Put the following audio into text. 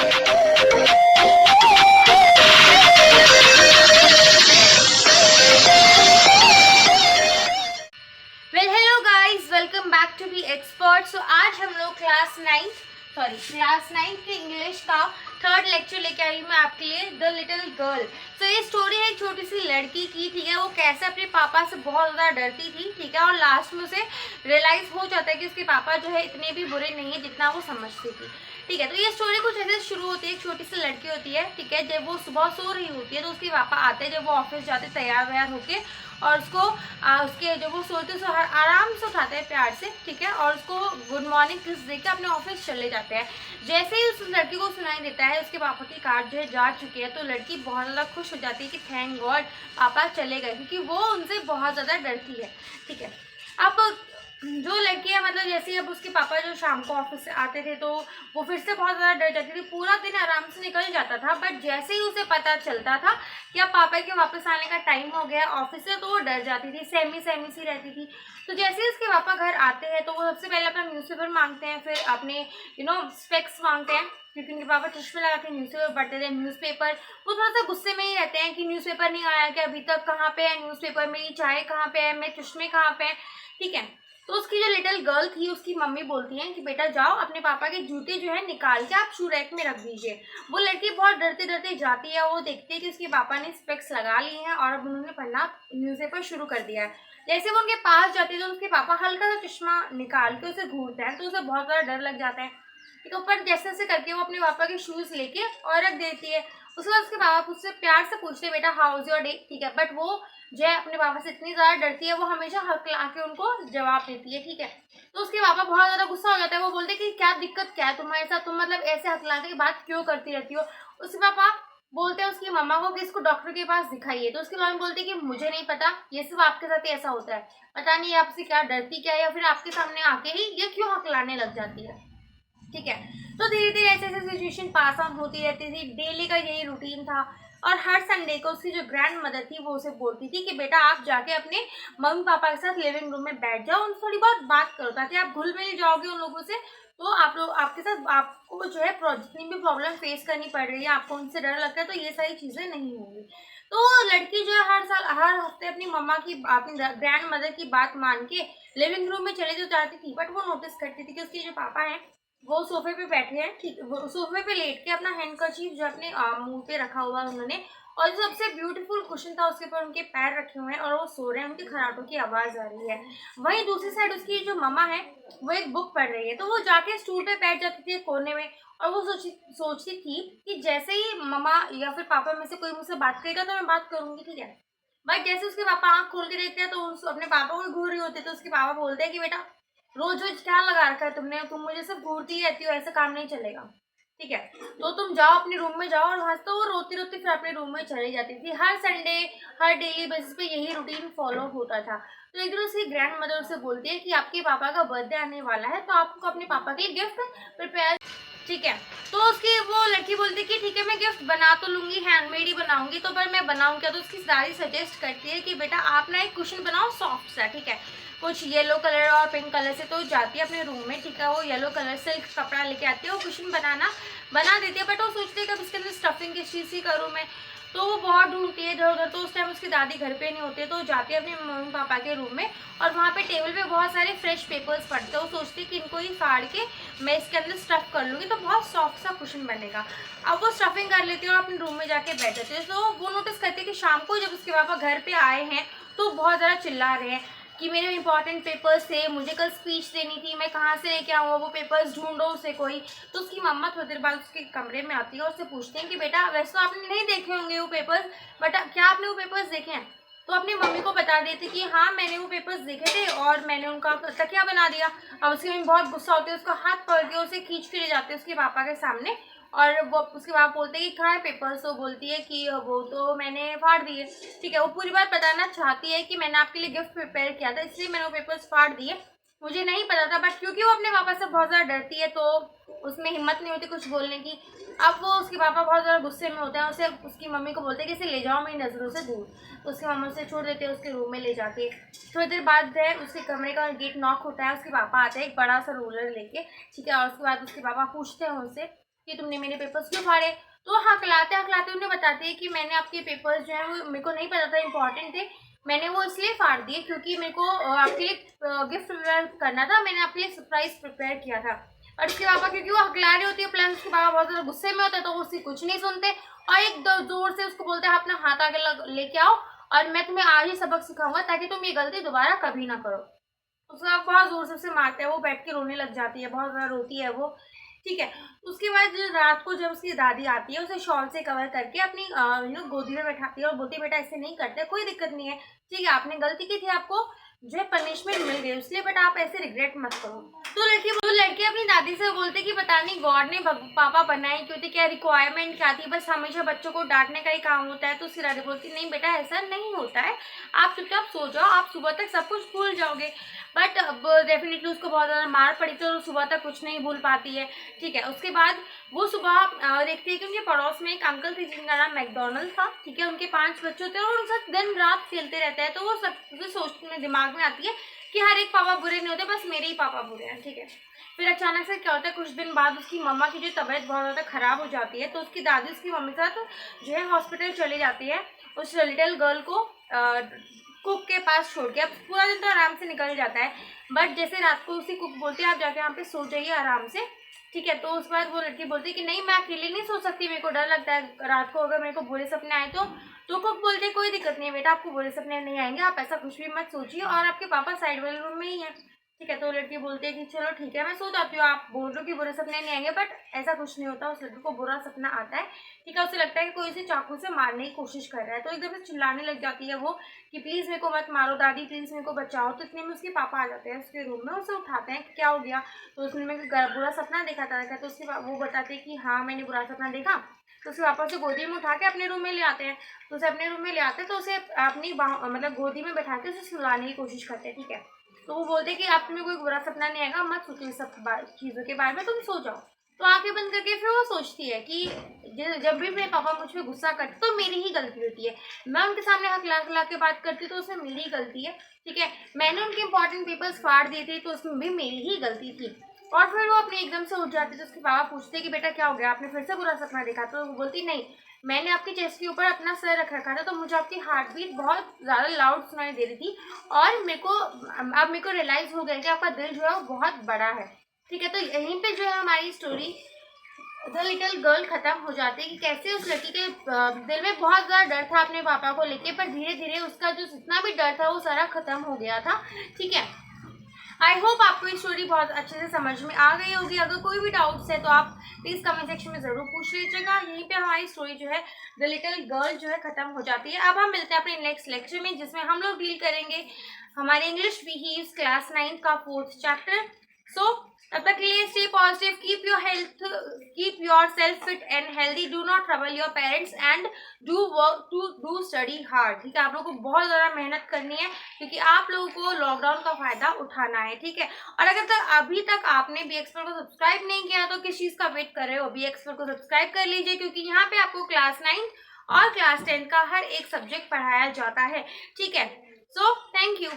Hello guys, welcome back to B expert. So आज हम लोग क्लास नाइन्थ के इंग्लिश का थर्ड लेक्चर लेके आई हूँ मैं आपके लिए, द लिटिल गर्ल। तो ये स्टोरी है एक छोटी सी लड़की की, ठीक है। वो कैसे अपने पापा से बहुत ज़्यादा डरती थी, ठीक है, और लास्ट में उसे रियलाइज हो जाता है कि उसके पापा जो है इतने भी बुरे नहीं है जितना वो समझती थी, ठीक है। तो ये स्टोरी कुछ ऐसे शुरू होती है, एक छोटी सी लड़की होती है, ठीक है। जब वो सुबह सो रही होती है तो उसके पापा आते हैं, जब वो ऑफिस जाते तैयार व्यार होके, और उसको उसके जब वो सोते तो आराम से उठाते हैं प्यार से, ठीक है, और उसको गुड मॉर्निंग किस दे के अपने ऑफिस चले जाते हैं। जैसे ही उस लड़की को सुनाई देता है उसके पापा की कार जो है जा चुकी है, तो लड़की बहुत ज़्यादा खुश हो जाती है कि थैंक गॉड पापा चले गए, क्योंकि वो उनसे बहुत ज़्यादा डरती है, ठीक है। अब जो लड़की है, मतलब जैसे अब उसके पापा जो शाम को ऑफिस से आते थे तो वो फिर से बहुत ज़्यादा डर जाती थी। पूरा दिन आराम से निकल जाता था, बट जैसे ही उसे पता चलता था कि अब पापा के वापस आने का टाइम हो गया ऑफिस से, तो वो डर जाती थी, सहमी सहमी सी रहती थी। तो जैसे ही उसके पापा घर आते हैं तो वो सबसे पहले अपना न्यूज़पेपर मांगते हैं, फिर अपने स्पेक्स मांगते हैं, क्योंकि उनके पापा चश्मे लगा के न्यूज़पेपर पढ़ते थे। न्यूज़पेपर वो थोड़ा सा गुस्से में ही रहते हैं कि न्यूज़पेपर नहीं आया, कि अभी तक कहाँ पे है न्यूज़पेपर, मेरी चाय कहाँ पे है, मेरे चश्मे कहाँ पे है, ठीक है। तो उसकी जो लिटिल गर्ल थी, उसकी मम्मी बोलती हैं कि बेटा जाओ अपने पापा के जूते जो है निकाल के आप शू रैक में रख दीजिए। वो लड़की बहुत डरते डरते जाती है, वो देखती है कि उसके पापा ने स्पेक्स लगा लिए हैं और अब उन्होंने पढ़ना न्यूज़पेपर शुरू कर दिया है। जैसे वो उनके पास जाती है तो उसके पापा हल्का सा चश्मा निकाल के उसे घूरते हैं, तो उसे बहुत ज़्यादा डर लग जाता है। तो ऊपर जैसे जैसे करके वो अपने पापा के शूज़ लेके और रख देती है। उसके बाद उसके पापा उससे प्यार से पूछते हैं बेटा हाउ इज योर डे, ठीक है, बट वो जो है अपने पापा से इतनी ज़्यादा डरती है, वो हमेशा हकला के उनको जवाब देती है, ठीक है। तो उसके पापा बहुत ज़्यादा गुस्सा हो जाता है, वो बोलते हैं कि क्या दिक्कत क्या है तुम्हारे साथ, तुम मतलब ऐसे हकलाने की बात क्यों करती रहती हो। उसके पापा बोलते हैं उसकी मम्मा को कि इसको डॉक्टर के पास दिखाइए। तो उसकी मम्मी बोलती है कि मुझे नहीं पता, ये सिर्फ आपके साथ ही ऐसा होता है, पता नहीं आपसे क्या डरती क्या है, या फिर आपके सामने आके ही ये क्यों हकलाने लग जाती है, ठीक है। तो धीरे धीरे ऐसे ऐसे सिचुएशन पास ऑन होती रहती थी, डेली का यही रूटीन था। और हर संडे को उसकी जो ग्रैंड मदर थी वो उसे बोलती थी कि बेटा आप जाके अपने मम्मी पापा के साथ लिविंग रूम में बैठ जाओ, उनसे थोड़ी बहुत बात करो, ताकि आप घुल मिल जाओगे उन लोगों से। तो आप लोग आपके साथ आपको जो है जितनी भी प्रॉब्लम फेस करनी पड़ रही है, आपको उनसे डर लगता है, तो ये सारी चीज़ें नहीं होंगी। तो लड़की जो है हर साल हर हफ्ते अपनी मम्मा की अपनी ग्रैंड मदर की बात मान के लिविंग रूम में चले जो जाती थी, बट वो नोटिस करती थी कि उसके जो पापा हैं वो सोफे पे बैठे हैं, ठीक, वो सोफे पे लेट के अपना हैंडकरचीफ जो अपने मुंह पे रखा हुआ है उन्होंने, और जो सबसे ब्यूटीफुल कुशन था उसके ऊपर उनके पैर रखे हुए हैं और वो सो रहे हैं, उनके खराटों की आवाज़ आ रही है। वहीं दूसरी साइड उसकी जो मम्मा है वो एक बुक पढ़ रही है, तो वो जाके स्टूल पे बैठ जाती थी एक कोने में, और वो सोचती थी कि जैसे ही मम्मा या फिर पापा में से कोई मुझसे बात करेगा तो मैं बात करूंगी, ठीक है। बट जैसे उसके पापा आँख खोल के देखते हैं तो अपने पापा को घूर रही होती है, तो उसके पापा बोलते हैं कि बेटा रोज रोज क्या लगा रखा है तुमने, तुम मुझे सिर्फ घूरती ही रहती हो, ऐसा काम नहीं चलेगा, ठीक है। तो तुम जाओ अपने रूम में जाओ, और वहां से तो वो रोती रोती फिर अपने रूम में चली जाती थी। हर संडे हर डेली बेसिस पे यही रूटीन फॉलो होता था। तो एक दिन उसकी ग्रैंड मदर उसे बोलती है कि आपके पापा का बर्थडे आने वाला है, तो आपको अपने पापा के लिए गिफ्ट प्रिपेयर, ठीक है। तो उसकी वो लड़की बोलती है कि ठीक है मैं गिफ्ट बना तो लूंगी, हैंडमेड ही बनाऊंगी, तो पर मैं बनाऊँ क्या। तो उसकी दादी सजेस्ट करती है कि बेटा आप ना एक कुशन बनाओ सॉफ्ट सा, ठीक है, कुछ येलो कलर और पिंक कलर से। तो जाती है अपने रूम में, ठीक है, वो येलो कलर सिल्क कपड़ा लेके आती है, वो कुशन बना देती है, बट वो सोचती है कि अब इसके अंदर स्टफिंग किस चीज़ की करूँ मैं। तो वो बहुत ढूंढती है इधर उधर, तो उस टाइम उसकी दादी घर पे नहीं होती है, तो जाती है अपने मम्मी पापा के रूम में, और वहाँ पे टेबल पे बहुत सारे फ्रेश पेपर्स पड़ते हैं। वो सोचती है कि इनको ही फाड़ के मैं इसके अंदर स्टफ कर लूँगी तो बहुत सॉफ्ट सा कुशन बनेगा। अब वो स्टफिंग कर लेती है और अपने रूम में जाके बैठ जाती है। तो वो नोटिस करती है कि शाम को जब उसके पापा घर पे आए हैं तो बहुत ज़्यादा चिल्ला रहे हैं कि मेरे इंपॉर्टेंट पेपर्स थे, मुझे कल स्पीच देनी थी, मैं कहाँ से लेके आऊँ, वो पेपर्स ढूंढो उसे कोई। तो उसकी मम्मा थोड़ी देर बाद उसके कमरे में आती है और उससे पूछते हैं कि बेटा वैसे तो आपने नहीं देखे होंगे वो पेपर्स, बट क्या आपने वो पेपर्स देखे हैं। तो अपनी मम्मी को बता देती कि हाँ मैंने वो पेपर्स देखे थे और मैंने उनका तकिया बना दिया। अब उसकी मम्मी बहुत गुस्सा होती है, उसका हाथ पकड़ के उसे खींच के ले जाते हैं उसके पापा के सामने, और वो उसके बाद बोलते हैं कि कहाँ है पेपर्स। तो बोलती है कि वो तो मैंने फाड़ दिए, ठीक है। वो पूरी बात बताना चाहती है कि मैंने आपके लिए गिफ्ट प्रिपेयर किया था इसलिए मैंने वो पेपर्स फाड़ दिए, मुझे नहीं पता था, बट क्योंकि वो अपने पापा से बहुत ज़्यादा डरती है तो उसमें हिम्मत नहीं होती कुछ बोलने की। अब वो उसके पापा बहुत ज़्यादा गुस्से में होते हैं, उसे उसकी मम्मी को बोलते हैं कि इसे ले जाओ मेरी नज़रों से दूर। तो उसकी मम्मी उसे छोड़ देते हैं उसके रूम में ले जाके। थोड़ी देर बाद है उसके कमरे का गेट नॉक होता है, उसके पापा आते हैं एक बड़ा सा रूलर लेके, ठीक है, और उसके बाद उसके पापा पूछते हैं उनसे कि तुमने मेरे पेपर्स क्यों फाड़े। तो हकलाते हकलाते उन्हें बताती है कि मैंने आपके पेपर्स जो है वो मेरे को नहीं पता था इम्पोर्टेंट थे, मैंने वो इसलिए फाड़ दिए क्योंकि मेरे को आपके लिए गिफ्ट प्रिपेयर करना था, मैंने आपके लिए सरप्राइज प्रिपेयर किया था। और उसके पापा क्योंकि वो हकला रही होती है प्लस उसके पापा बहुत ज़्यादा गुस्से में होते हैं तो वो उसकी कुछ नहीं सुनते और एक जोर से उसको बोलते हैं अपना हाथ आगे लेके आओ और मैं तुम्हें आज ही सबक सिखाऊंगा ताकि तुम ये गलती दोबारा कभी ना करो। उसका बहुत जोर से उसे मारते हैं, वो बैठ के रोने लग जाती है, बहुत ज़्यादा रोती है वो। ठीक है, उसके बाद रात को जब उसकी दादी आती है उसे शॉल से कवर करके अपनी गोदी में बैठाती है और बोलती है बेटा ऐसे नहीं करते, कोई दिक्कत नहीं है, ठीक है आपने गलती की थी, आपको जो है पनिशमेंट मिल गई इसलिए, बट आप ऐसे रिग्रेट मत करो। तो लड़की अपनी दादी से बोलते कि पता नहीं गॉड ने पापा बनाए क्यों थे, क्या रिक्वायरमेंट क्या थी, बस हमेशा बच्चों को डांटने का ही काम होता है। तो उसकी दादी बोलती नहीं बेटा ऐसा नहीं होता है, आप चुपचाप सो जाओ, आप सुबह तक सब कुछ भूल जाओगे। बट अब डेफिनेटली उसको बहुत ज़्यादा मार पड़ी तो सुबह तक कुछ नहीं भूल पाती है। ठीक है, उसके बाद वो सुबह देखती है कि उनके पड़ोस में एक अंकल थे जिनका नाम मैकडोनल्ड था। ठीक है, उनके 5 बच्चे होते हैं और उनके साथ दिन रात खेलते रहते हैं। तो वो सब सोचने दिमाग में आती है कि हर एक पापा बुरे नहीं होते, बस मेरे ही पापा बुरे हैं। ठीक है, फिर अचानक से क्या होता है, कुछ दिन बाद उसकी मम्मा की जो तबीयत बहुत ज़्यादा ख़राब हो जाती है तो उसकी दादी उसकी मम्मी के साथ जो है हॉस्पिटल चली जाती है उस लिटिल गर्ल को कुक के पास छोड़ के। अब पूरा दिन तो आराम से निकल जाता है बट जैसे रात को उसी कुक बोलती है आप जाके यहाँ पे सो जाइए आराम से। ठीक है, तो उस बाद वो लड़की बोलती है कि नहीं मैं अकेले नहीं सो सकती, मेरे को डर लगता है रात को अगर मेरे को बुरे सपने आए तो कुक बोलते हैं कोई दिक्कत नहीं है बेटा, आपको बुरे सपने नहीं आएंगे, आप ऐसा कुछ भी मत सोचिए और आपके पापा साइड वाले रूम में ही है। ठीक है, तो लड़की बोलती है कि चलो ठीक है मैं सो जाती हूँ, आप बोल रहे हो कि बुरे सपने नहीं आएंगे, बट ऐसा कुछ नहीं होता, उस लड़की को बुरा सपना आता है। ठीक है, उसे लगता है कि कोई इसे चाकू से मारने की कोशिश कर रहा है, तो एकदम से चिल्लाने लग जाती है वो कि प्लीज़ मेरे को मत मारो दादी, प्लीज़ मेरे को बचाओ। तो इतने में उसके पापा आ जाते हैं उसके रूम में, उसे उठाते हैं कि क्या हो गया, तो उसने में बुरा सपना देखा था। तो उसके वो बताते हैं कि हाँ मैंने बुरा सपना देखा। तो उसके पापा उसे गोदी में उठा के अपने रूम में ले आते हैं। तो उसे अपने रूम में ले आते हैं तो उसे अपनी मतलब गोदी में बैठा के उसे सुलाने की कोशिश करते हैं। ठीक है, तो वो बोलते हैं कि आप तुम्हें कोई बुरा सपना नहीं आएगा, मत सोचो इस सब चीज़ों के बारे में, तुम सो जाओ। तो आंखें बंद करके फिर वो सोचती है कि जब भी मेरे पापा मुझ पर गुस्सा करते तो मेरी ही गलती होती है, मैं उनके सामने हकला के बात करती तो उसमें मेरी ही गलती है। ठीक है, मैंने उनके इंपॉर्टेंट पेपर्स फाड़ दिए थे तो उसमें भी मेरी ही गलती थी। और फिर वो अपने एकदम से उठ जाती तो उसके पापा पूछते कि बेटा क्या हो गया, आपने फिर से बुरा सपना देखा। तो वो बोलती नहीं, मैंने आपकी चेस्ट के ऊपर अपना सर रख रखा था तो मुझे आपकी हार्ट बीट बहुत ज़्यादा लाउड सुनाई दे रही थी और मेरे को रियलाइज़ हो गया कि आपका दिल जो है वो बहुत बड़ा है। ठीक है, तो यहीं पे जो है हमारी स्टोरी द लिटिल गर्ल खत्म हो जाती है कि कैसे उस लड़की के दिल में बहुत ज़्यादा डर था अपने पापा को लेके, पर धीरे धीरे उसका जो जितना भी डर था वो सारा खत्म हो गया था। ठीक है, आई होप आपको ये स्टोरी बहुत अच्छे से समझ में आ गई होगी। अगर कोई भी डाउट्स है तो आप प्लीज़ कमेंट सेक्शन में ज़रूर पूछ लीजिएगा। यहीं पे हमारी स्टोरी जो है द लिटिल गर्ल जो है ख़त्म हो जाती है। अब हम मिलते हैं अपने नेक्स्ट लेक्चर में जिसमें हम लोग डील करेंगे हमारे इंग्लिश बिहेव्स क्लास 9 का 4th चैप्टर। सो तब तक के लिए stay positive, keep your self fit and healthy, do not trouble your parents and do study hard. ठीक है, आप लोगों को बहुत ज़्यादा मेहनत करनी है क्योंकि आप लोगों को लॉकडाउन का फ़ायदा उठाना है। ठीक है, और अगर अभी तक आपने बी एक्सपर्ट को सब्सक्राइब नहीं किया तो किस चीज़ का वेट कर रहे हो, बी एक्सपर्ट को सब्सक्राइब कर लीजिए क्योंकि यहाँ पे आपको क्लास 9 और क्लास 10 का हर एक सब्जेक्ट पढ़ाया जाता है। ठीक है, सो थैंक यू।